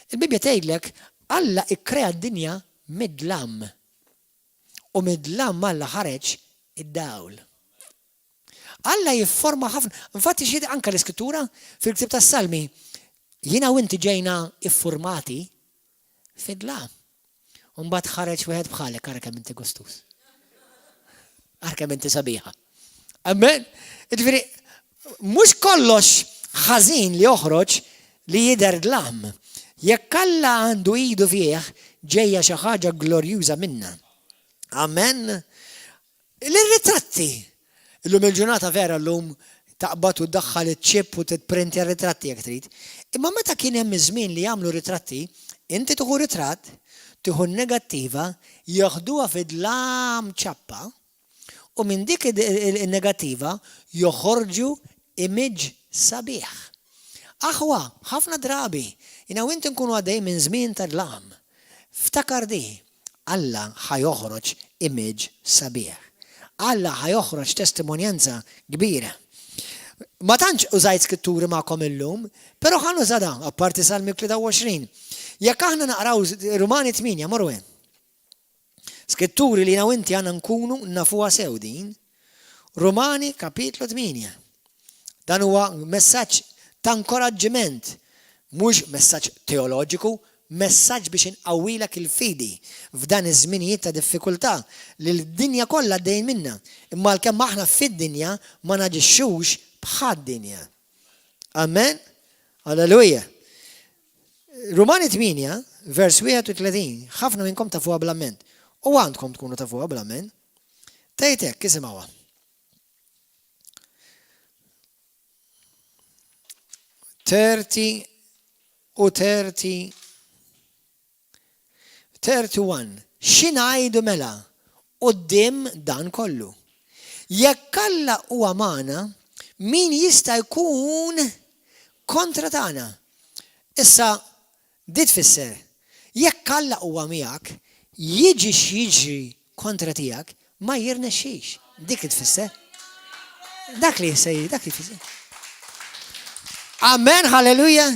Il-Bibja tgħidlek Alla ikkrea d-dinja mid-dlam. U mid-dlam Alla ħareġ id-dawl. Alla jifforma ħafna. Infatti xi anke l-Iskrittura fil-Ktieb tas-Salmi jiena u inti ġejna iffurmati fid-dlam. U mbagħad ħareġ wieħed bħalek ara kemm inti gustus. Ara kemm inti sabiħa. Amen. Jiġifieri mhux kollox ħażin li joħroġ li jidher dlam. Jekk Alla għandu idu fih ġejja xi ħaġa glorjuża minna. Amen. L-ritratti. Illum il-ġurnata vera llum taqbad u tdaħħal iċ-ċip u titprinti ritratti jekk trid. Imma meta kien hemm iż-żmien li jagħmlu ritratti, inti tieħu ritratt, tieħu negattiva, jaħduha fid-dlam ċappa u minn dik il-negattiva joħorġu image sabiħ. Aħwa, ħafna drabi, jina u inti nkunu għaddej minn żmien tal-lam. Ftakar di, Alla ħajoħroġ image sabiħ. Alla ħajoħroġ testimonjanza kbira. Ma tantx użajt Skritturi magħkom illum, però ħan użada, apparti Salmi 23. Jekk aħna naqraw Rumani 8, morru hemm. Skritturi li u inti għandna nkunu nafuha sew din. Rumani kapitlu 8. Dan huwa messaġġ ta' inkoraġġiment, mhux messaġġ teoloġiku, messaġġ biex inqawwilek il-fidi f'dan iż-żminijiet ta' diffikultà li l-dinja kollha għaddejjin minnha. Imma għalkemm aħna fid-dinja ma naġixxux bħad-dinja. Amen? Alleluja. Rumani 8, vers 31, ħafna minnkom tafuha bl-amment. U għandkom tkunu tafuha bl-amment. Tgħid hekk isimgħuha. 30 u 31. X'ingħidu mela quddiem dan kollu? Jekk Alla huwa magħna, min jista' jkun kontra tagħna? Issa di tfisser, jekk Alla huwa miegħek, jiġi x'jiġri kontra tiegħek ma jirnexxix. Dik tfisser. Dak li tfisser. Amen, halleluja.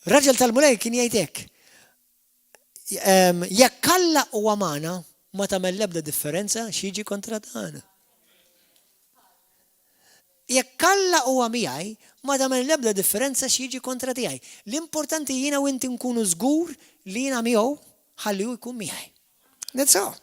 Raġel tal-mulej kien jgħidek. Jekk Alla huwa magħna ma tagħmel l-ebda differenza x'jiġi kontra tagħna. Jekk Alla huwa miegħi ma tagħmel l-ebda differenza x'jiġi kontra tiegħi. L-importanti jiena u inti nkunu żgur li jiena miegħu ħalli hu jkun miegħi. That's all.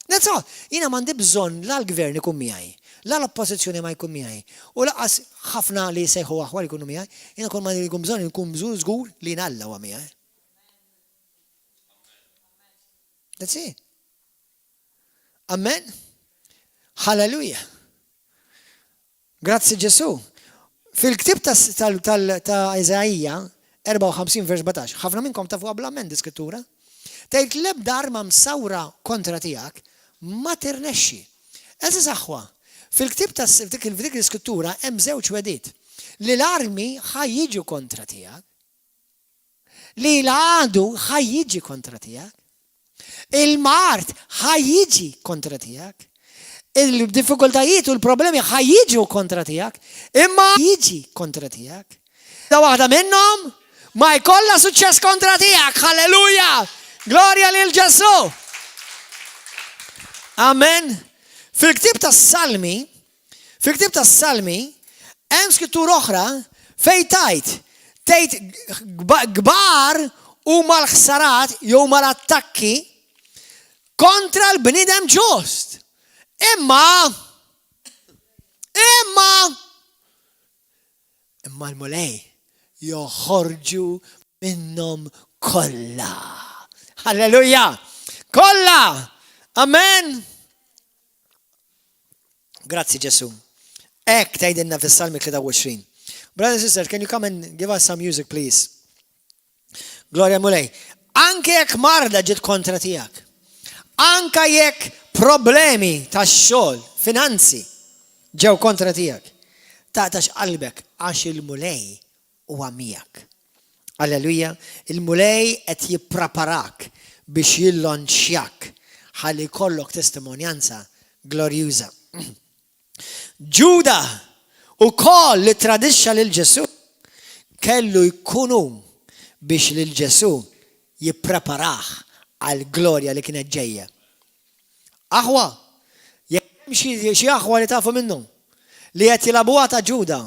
That's all. Jiena m'għandi bżonn la l-gvern ikun miegħi. La l-oppożizzjoni ma jkun miegħi. U laqas ħafna li jsejħu aħwar jkunu miegħi, jiena kull ma jkun bżonn ikun żgur li Alla huwa miegħi. That's it. Amen. Halleluja. Grazzi Ġesu. Fil-ktib ta' Eżajija 54 vers 17, ħafna minnkom tafu bl-ammen di Skrittura. Tgħid l-ebda arma msawra kontra tiegħek ma tirnexxi. Eżiż aħwa. Fil-ktib ta' dik l-Iskrittura hemm żewġ wediet. Li l-armi ħajjiġu kontra tiegħek. Li l-għadu ħajjiġi kontra tiegħek. Il-mart ħajjiġi kontra tiegħek. Il-diffikultajiet u l-problemi ħajjiġu kontra tiegħek. Imma jiġi kontra tiegħek. Da waħda minnhom ma jkollha suċċess kontra tiegħek. Halleluja! Glorja lil Ġesu. Amen. Fil-ktib tas-Salmi, hemm skrittura oħra fejn tgħid kbar huma l-ħsarat jew mal-attakki kontra l-bniedem ġust. Imma l-mulej joħorġu minnhom kollha. Halleluja! Kollha! Amen! Grazzi Ġesu. Ek tgħidilna fis-Salmi 23. Brothers and sisters, can you come and give us some music, please? Gloria mulej. Anke jekk marda ġiet kontra tiegħek. Anke jekk problemi tax-xogħol, finanzi ġew kontra tiegħek. Taqtax qalbek għax il-mulej huwa miegħek. Alleluja. Il-mulej qed jippreparak biex jillonċjak ħalli jkollok testimonjanza glorjuża. Ġuda ukoll li tradixxa lil Ġesu kellu jkunu biex lil Ġesu jippreparah għal glorja li kienet ġejja. Aħwa, jekk xi aħwa li tafu minnhom li qed jilagħbuha ta' Ġuda,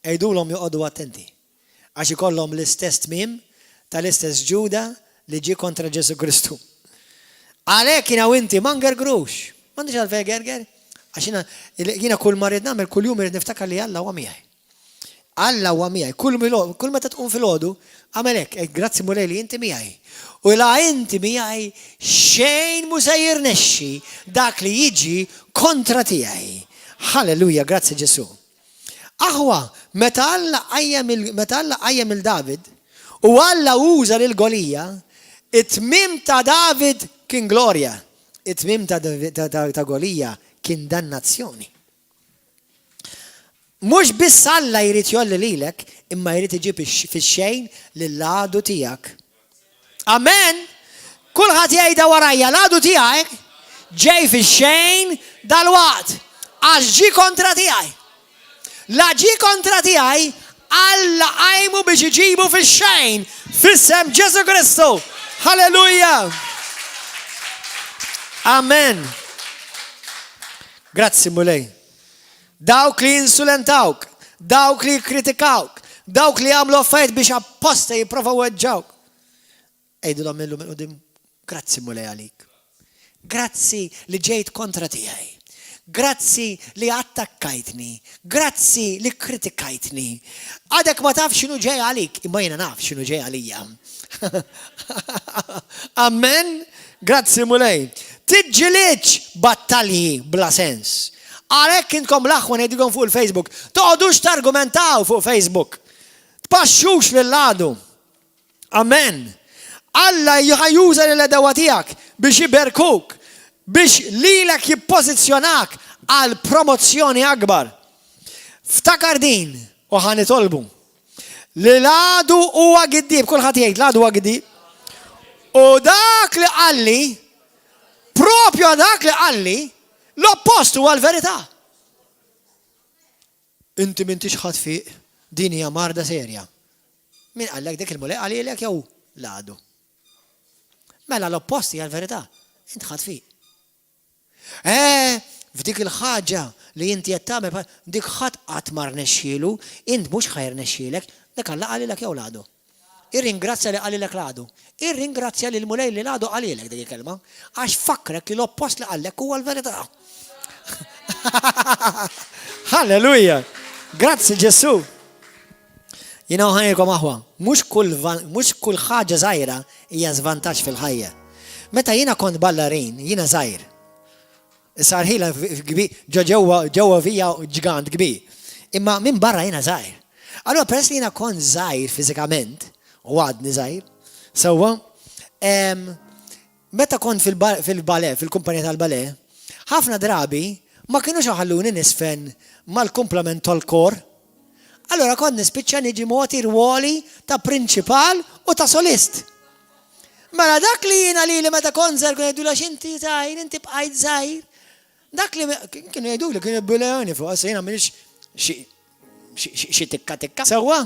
għidulhom joqogħdu attenti. Għax ikollhom l-istess tmiem tal-istess Ġuda li ġie kontra Ġesu Kristu. Għalhekk jiena u inti ma ngergrux. M'għandix għalfejn gerger. Għax jiena kull ma rrid nagħmel kull jum irid niftakar li Alla huwa miegħi. Alla huwa miegħi. Kull meta tqum filgħodu għamel hekk, grazzi mulej li inti miegħi. U la inti miegħi xejn mhu se jirnexxi dak li jiġi kontra tiegħi. Halleluja, grazzi Ġesu. Aħwa, meta Alla qajjem il-David u Alla uża lil Golija, it-tmiem ta' David kien glorja, it-tmiem ta' Golija kien dannazzjoni. Mhux biss Alla jrid jolli lilek, imma jrid iġib fix-xejn lill-għadu tiegħek. Amen. Kulħadd jgħidha warajja l-għadu tiegħek ġej fix-xejn dal-waqt għax ġi kontra tiegħi. La ġi kontra tiegħi Alla qajmu biex iġibu fix-xejn f'isem Ġesu Kristu. Halleluja. Amen. Grazzi mulej. Dawk li insulentawk, dawk li kritikawk, dawk li għamlu affarijiet biex apposta jipprovaw weġġawk. Ejdulhom millum il-qudiem, grazzi mulej għalik. Grazzi li ġejt kontra tiegħi. Grazzi li attakkajtni, grazzi li kritikajtni. Għadek ma taf x'inhu ġej għalik, imma jiena naf x'inhu ġej għalija. Amen. Grazzi mulej. Tiġġielitx battalji bla sens. Għalhekk intkom l-aħwa ngħidilkom fuq il-Facebook, toqgħodux targumentaw fuq Facebook. Tpaxxux lill-għadu. Amen. Alla jħajuża lill-edewa tiegħek biex jiberkuk, biex lilek jippożizzjonak għal promozzjoni akbar. Ftakar din u ħanitolbu li l-għadu huwa giddib, kulħadd jgħid l-għadu huwa giddib. U dak li qalli, propju dak li qalli, l-oppost huwa l-verità. Inti m'intix ħadd fiq, din hija marda serja. Min qallek dik il-mulej għalilek jew l-għadu. Mela l-oppost hija l-verità. Int ħadd fiq. F'dik il-ħaġa li inti qed tagħmel dik ħadd qatt ma rnexxielu, int mhux ħajr nexxielek, dik Alla qalilek jew l-għadu. Irringrazzja li qalilek l-għadu. Irringrazzja lil mulej li l-għadu qalilek dik il-kelma, għax fakrek li l-oppost li qallek huwa l-verità. Halleluja. Grazzi Ġesu. Jiena ħanilkom aħwa, mhux kull ħaġa żgħira hija żvantaġġ fil-ħajja. Meta jiena kont ballarin, jiena żgħir. Sar ħila ġewwa vija ġigant kbir. Imma minn barra jiena żgħir. Allura peress li jiena kont żgħir fiżikament, u għadni żgħir, sewwa, meta kont fil-balè, fil-kumpanija tal-balè, ħafna drabi ma kienux ħalluni nisfen mal-komplement tal-kor. Allora kont nispiċċa niġi moti rwoli ta' prinċipal u ta' solist. Mela dak li jiena li meta konzer kienu jgħidula x'inti żgħir, inti bqajt żgħir. Dak li kienu jgħiduli kienu jbulewni fuq għas jiena m'iniex xi tikka. Sewwa.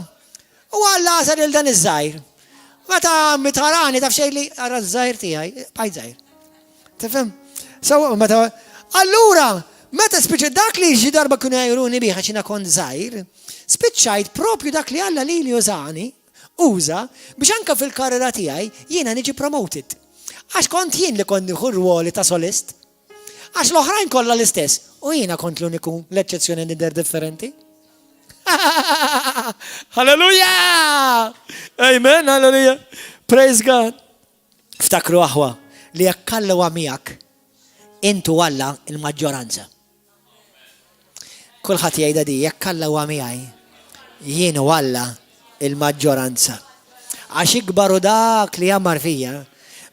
U Alla għasar il dan iż-żgħir. Meta mitħarani taf xejn li ara żgħir tiegħi, bqajt żgħir. Tifhem? Sewwa meta allura Meta spiċċa dak li xi darba kienu jgħiruni bih għax jiena kont żgħir, spiċċajt propju dak li Alla lili uża biex anke fil-karriera tiegħi jiena niġi promoted. Għax kont jien li kont nieħu ruoli ta' solist. Għax l-oħrajn kollha l-istess u jiena kont l-uniku l-eċċezzjoni nidher differenti. Halleluja! Amen, halleluja. Praise God. Ftakru aħwa li jekk Alla huwa miegħek, intu Alla il-maġġoranza. Kulħadd jgħidha di, jekk Alla huwa miegħi, jien u Alla il-maġġoranza. Għax ikbaru dak li jammar fija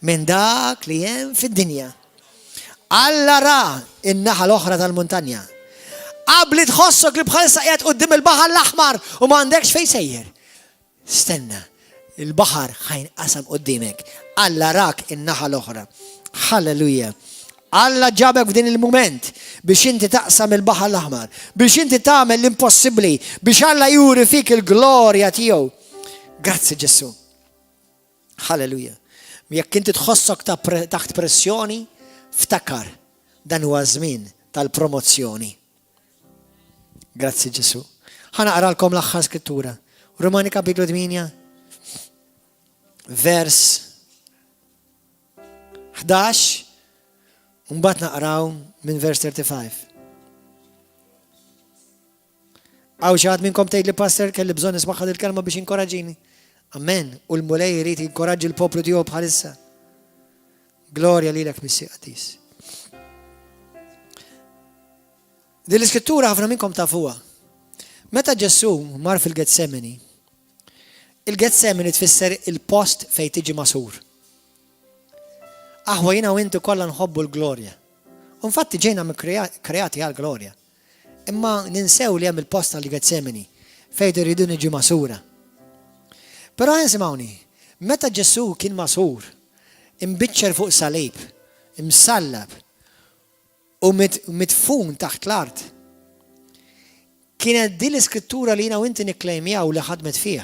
minn dak li hemm fid-dinja. Alla ra in-naħa l-oħra tal-muntanja. Qabli tħossok li bħalissa qiegħed quddiem il-Baħar l-Aħmar u m'għandekx fejn sejjer. Stenna, il-baħar ħajnqasam qudiemek. Alla rak in-naħa l-oħra. Halleluja. Alla ġabek f'din il-moment biex inti taqsam il-Baħar l-Aħmar, biex inti tagħmel l-impossibbli, biex Alla juri fik il-glorja tiegħu. Grazzi Ġesu. Halleluja. Jekk inti tħossok taħt pressjoni, ftakar dan huwa żmien tal-promozzjoni. Grazzi Ġesu. Ħanaqralkom l-aħħar skrittura. Romani kapitlu 8, vers 11, mbagħad naqraw minn vers 35. Għaw xaħat minnkom tgħid li pastor kelli bżonn nisma' il-kelma biex inkoraġġini. Amen. U l-mulej jrid jinkoraġġi l-poplu tiegħu bħalissa. Glorja lilek Missi Qaddis. Din l-iskrittura ħafna minnkom tafuha. Meta Ġesu mar fil-Getsemani, il-Getsemani tfisser il-post fejn tiġi masur. Aħwa jiena u inti kollha nħobbu l-glorja. U infatti ġejna kreati għall-glorja. Imma ninsew li hemm il-post tal-Getsemani fejn irridu niġu masura. Però nisimgħuni, meta Ġesu kien masur, imbiċċer fuq salib, imsallab u mitfun taħt l-art. Kienet din l-iskrittura li jiena u inti nikklejmjaw li ħadmet fih.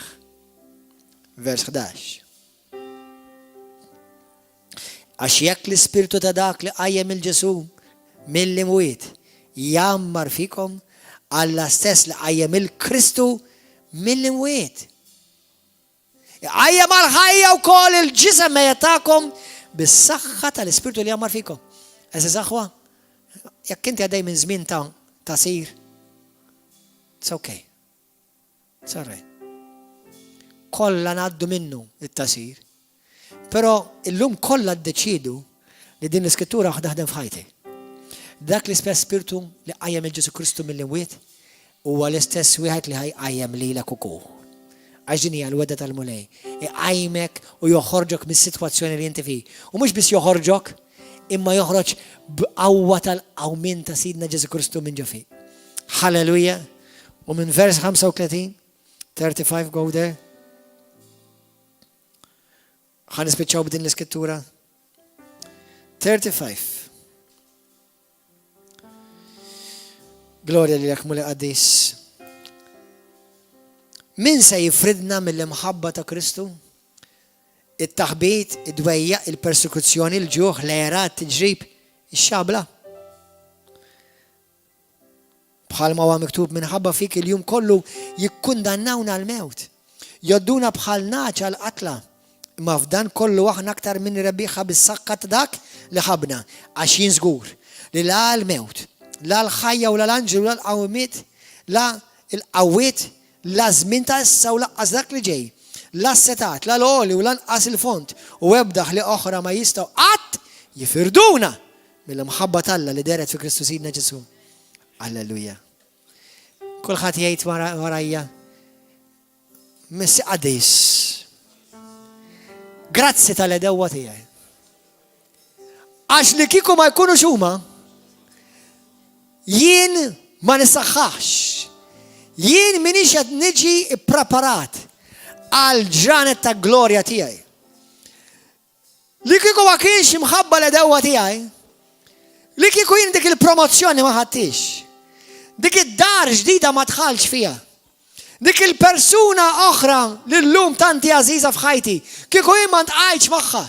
Vers 11. Għax jekk l-ispirtu ta' dak li qajjem il-Ġesu mill-imwiet jammar fikom, Alla stess li qajjem il-Kristu mill-imwiet. Qajjem għal-ħajja wkoll il-ġisem mejjetakom bis-saħħa tal-ispirtu li jammar fikom. Eżiż aħwa, jekk inti għaddej minn żmien ta' sir, it's okay. It's all right. Kollha ngħaddu minnu it-tasir. Però illum kollha ddeċiedu li din l-iskrittura taħdem f'ħajti. Dak li spess spirtu li qajjem il-Ġesu Kristu mill-imwiet huwa l-istess wieħed li ħajqajjem lilek ukoll. Għax din hija l-wedda tal-mulej. Iqajmek u joħorġok mis-sitwazzjoni li inti fi. U mhux biss joħorġok, imma joħroġ b'qawwa tal-qawmin ta' Sidna Ġesu Kristu minn ġo fih. Halleluja. U minn vers 35, 35 go there. Ħan nispiċċaw b'din l-iskrittura. 35. Glorja lilek Mulej Qaddis. Min se jifridna mill-imħabba ta' Kristu? It-taħbit, id-dwejja, il-persekuzzjoni, il-ġuħ, l-erat, il-ġrib, il-xabla. Bħalma huwa miktub minħabba fik il-jum kollu jikkundannawna l-mewt. Jodduna bħal naċ għal-qatla. Imma f'dan kollu aħna aktar minn rebbieħa bis-saqqa ta' dak li ħabna għax jien żgur li la l-mewt, la l-ħajja u la l-anġel u la l-qawmiet, la l-qawwiet, la żmien ta' issa u laqqas dak li ġej, la s-setat, la l-għoli u lanqas il-font u ebdaħ li oħra ma jistgħu qatt jifirduna mill-imħabba Alla li deret fi Kristu Sidna Ġesu. Alleluja. Kulħadd jgħid warajja Missi Qaddis. Grazzi tal-edewwa tiegħi. Għax li kieku ma jkunux huma, jien ma nisaħħax. Jien minix qed niġi ippreparat għal ġranet ta' glorja tiegħi. Li kieku ma kienx imħabba l-edewwa tiegħi, li kieku jien dik il-promozzjoni ma ħadtix, dik id-dar ġdida ma tħallx fiha. Dik il-persuna oħra li llum tanti għażiża f'ħajti, kieku jien ma ntqajtx magħha.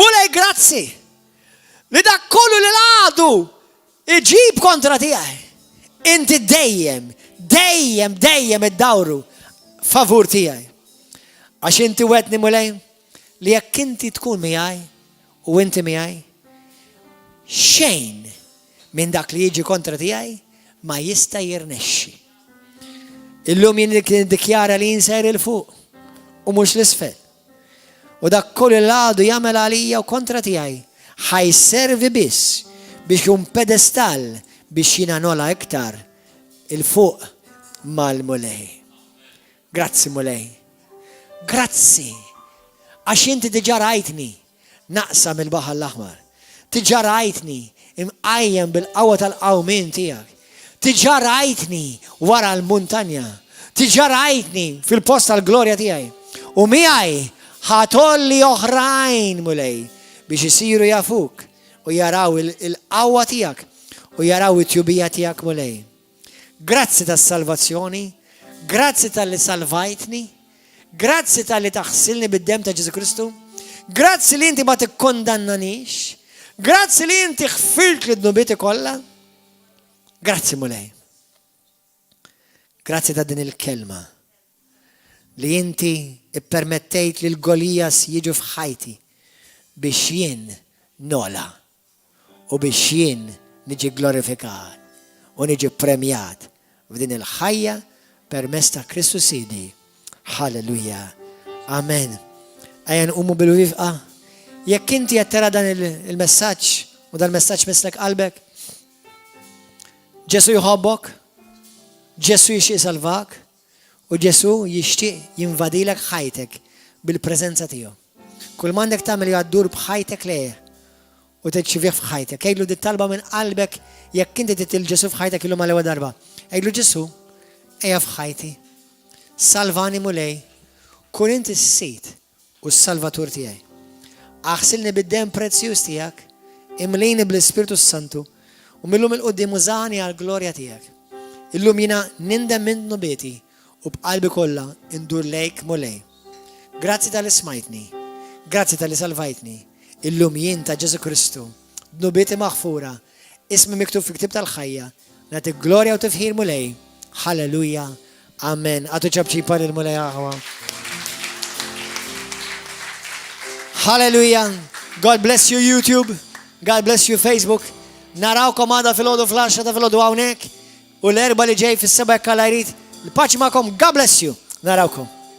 Mulej grazzi li dak kollu li għadu iġib kontra tiegħi. Inti dejjem iddawru favur tiegħi. Għax inti wetni mulej li jekk inti tkun miegħi u inti miegħi, xejn minn dak li jiġi kontra tiegħi ma jista' jirnexxi. Illum jien dikjara li jinsejr il-fuq u mhux l-isfel. U dak kull il-għadu jagħmel għalija u kontra tiegħi ħajservi biss biex jkun pedestal biex jiena nola iktar il-fuq mal-mulej. Grazzi mulej. Grazzi. Għax inti diġà rajtni naqsam il-Baħar l-Aħmar. Diġà rajtni imqajjem bil-qawwa tal-qawmien tiegħek. Diġà rajtni wara l-muntanja. Diġà rajtni fil-post tal-glorja tiegħi. U miegħi ħatolli oħrajn mulej biex isiru jafuk u jaraw il-qawwa tiegħek u jaraw it-tjubija tiegħek mulej. Grazzi tas-salvazzjoni, grazzi tal-li salvajtni, grazzi tal-li taħsilni bid-dem ta' Ġesu Kristu, grazzi li inti ma tikkondannanix, grazzi li inti ħfirt li d-nubieti kollha. Grazzi mulej. Grazzi ta' din il-kelma li inti ippermettejt li l-Golijas jiġu f'ħajti biex jien nola u biex jien niġi glorifikat u niġi premjat f'din il-ħajja permezz ta' Kristu Sidi. Halleluja. Amen. Ejja umu bil-wifqa. Jekk inti qed tara dan il-messaġġ u dan il-messaġġ mislek qalbek, Ġesu jħobbok, Ġesu jixtieq salvak u Ġesu jixtieq jinvadilek ħajtek bil-preżenza tiegħu. Kull m'għandek tagħmel jgħaddur b'ħajtek lejh u tiċċivih f'ħajtek. Ejlu dit talba minn qalbek jekk inti titil Ġesu f'ħajtek illum għal-ewwel darba. Ejlu Ġesu, ejja f'ħajti. Salvani mulej, kun inti s-sit u s-salvatur tiegħi. Aħsilni bid-dem prezzjuż tiegħek, imlejni bl-Ispiritu Santu u millum il-qudiem użani għall-glorja tiegħek. Illum jiena nindem minn nubieti u b'qalbi kollha indur lejk mulej. Grazzi tal-li smajtni, grazzi tal-li salvajtni. Illum jien ta' Ġesu Kristu, nubieti maħfura, ismi miktub fi ktib tal-ħajja, nagħtik glorja u tifħir mulej. Halleluja. Amen. Għatu ċabċipa l-mulej għawa. Halleluja. God bless you YouTube. God bless you Facebook. Narawkom għada fil-ħodu fl-10 ta' fil-ħodu għawnek. U l-erba li ġej fil-seba kalajrit. L-paċi ma'kom. God bless you. Narawkom.